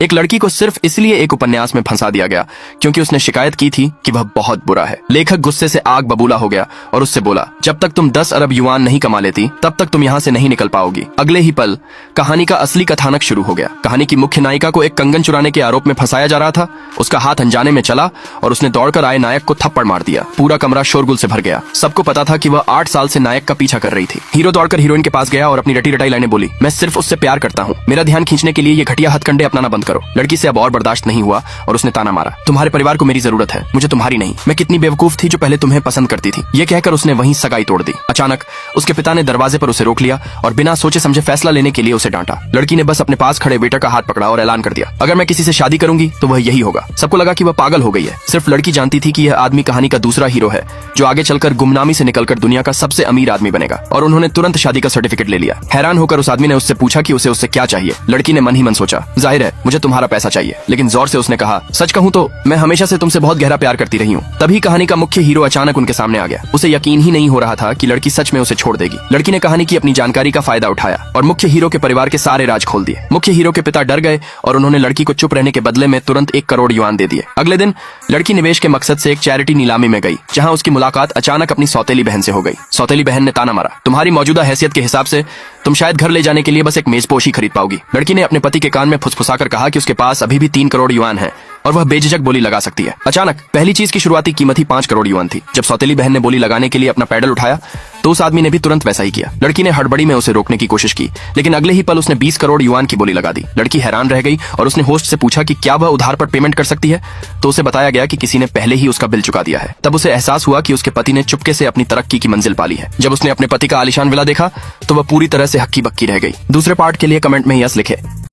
एक लड़की को सिर्फ इसलिए एक उपन्यास में फंसा दिया गया क्योंकि उसने शिकायत की थी कि वह बहुत बुरा है। लेखक गुस्से से आग बबूला हो गया और उससे बोला, जब तक तुम 10 अरब युआन नहीं कमा लेती तब तक तुम यहाँ से नहीं निकल पाओगी। अगले ही पल कहानी का असली कथानक शुरू हो गया। कहानी की मुख्य नायिका को एक कंगन चुराने के आरोप में फंसाया जा रहा था। उसका हाथ अनजाने में चला और उसने दौड़कर आए नायक को थप्पड़ मार दिया। पूरा कमरा शोरगुल से भर गया। सबको पता था कि वह 8 साल से नायक का पीछा कर रही थी। हीरो दौड़कर हीरोइन के पास गया और अपनी रटी रटाई लाइनें बोली, मैं सिर्फ उससे प्यार करता हूँ, मेरा ध्यान खींचने के लिए ये घटिया हथकंडे अपनाना बंद करो। लड़की से अब और बर्दाश्त नहीं हुआ और उसने ताना मारा, तुम्हारे परिवार को मेरी जरूरत है, मुझे तुम्हारी नहीं। मैं कितनी बेवकूफ थी जो पहले तुम्हें पसंद करती थी। ये कहकर उसने वहीं सगाई तोड़ दी। अचानक उसके पिता ने दरवाजे पर उसे रोक लिया और बिना सोचे समझे फैसला लेने के लिए उसे डांटा। लड़की ने बस अपने पास खड़े वेटर का हाथ पकड़ा और ऐलान कर दिया, अगर मैं किसी से शादी करूंगी तो वह यही होगा। सबको लगा कि वह पागल हो गई है। सिर्फ लड़की जानती थी कि यह आदमी कहानी का दूसरा हीरो है जो आगे चलकर गुमनामी से निकलकर दुनिया का सबसे अमीर आदमी बनेगा। और उन्होंने तुरंत शादी का सर्टिफिकेट ले लिया। हैरान होकर उस आदमी ने उससे पूछा कि उसे उससे क्या चाहिए। लड़की ने मन ही मन सोचा, जाहिर है मुझे तुम्हारा पैसा चाहिए। लेकिन जोर से उसने कहा, सच कहूं तो मैं हमेशा से तुमसे बहुत गहरा प्यार करती रही हूँ। तभी कहानी का मुख्य हीरो अचानक उनके सामने आ गया। उसे यकीन ही नहीं हो रहा था कि लड़की सच में उसे छोड़ देगी। लड़की ने कहानी की अपनी जानकारी का फायदा उठाया और मुख्य हीरो के परिवार के सारे राज खोल दिए। मुख्य हीरो के पिता डर गए और उन्होंने लड़की को चुप रहने के बदले में तुरंत 1 करोड़ युआन दे दिए। अगले दिन लड़की निवेश के मकसद से एक चैरिटी नीलामी में गई, जहां उसकी मुलाकात अचानक अपनी सौतेली बहन से हो गई। सौतेली बहन ने ताना मारा, तुम्हारी मौजूदा हैसियत के हिसाब से तुम शायद घर ले जाने के लिए बस एक मेजपोश ही खरीद पाओगी। लड़की ने अपने पति के कान में फुसफुसाकर कहा कि उसके पास अभी भी 3 करोड़ युआन है और वह बेझिझक बोली लगा सकती है। अचानक पहली चीज की शुरुआती कीमत ही 5 करोड़ युआन थी। जब सौतेली बहन ने बोली लगाने के लिए अपना पैडल उठाया तो उस आदमी ने भी तुरंत वैसा ही किया। लड़की ने हड़बड़ी में उसे रोकने की कोशिश की, लेकिन अगले ही पल उसने 20 करोड़ युआन की बोली लगा दी। लड़की हैरान रह गई और उसने होस्ट से पूछा कि क्या वह उधार पर पेमेंट कर सकती है, तो उसे बताया गया कि किसी ने पहले ही उसका बिल चुका दिया है। तब उसे एहसास हुआ कि उसके पति ने चुपके से अपनी तरक्की की मंजिल पाली है। जब उसने अपने पति का आलीशान विला देखा तो वह पूरी तरह से हक्की बक्की रह गई। दूसरे पार्ट के लिए कमेंट में यस लिखे।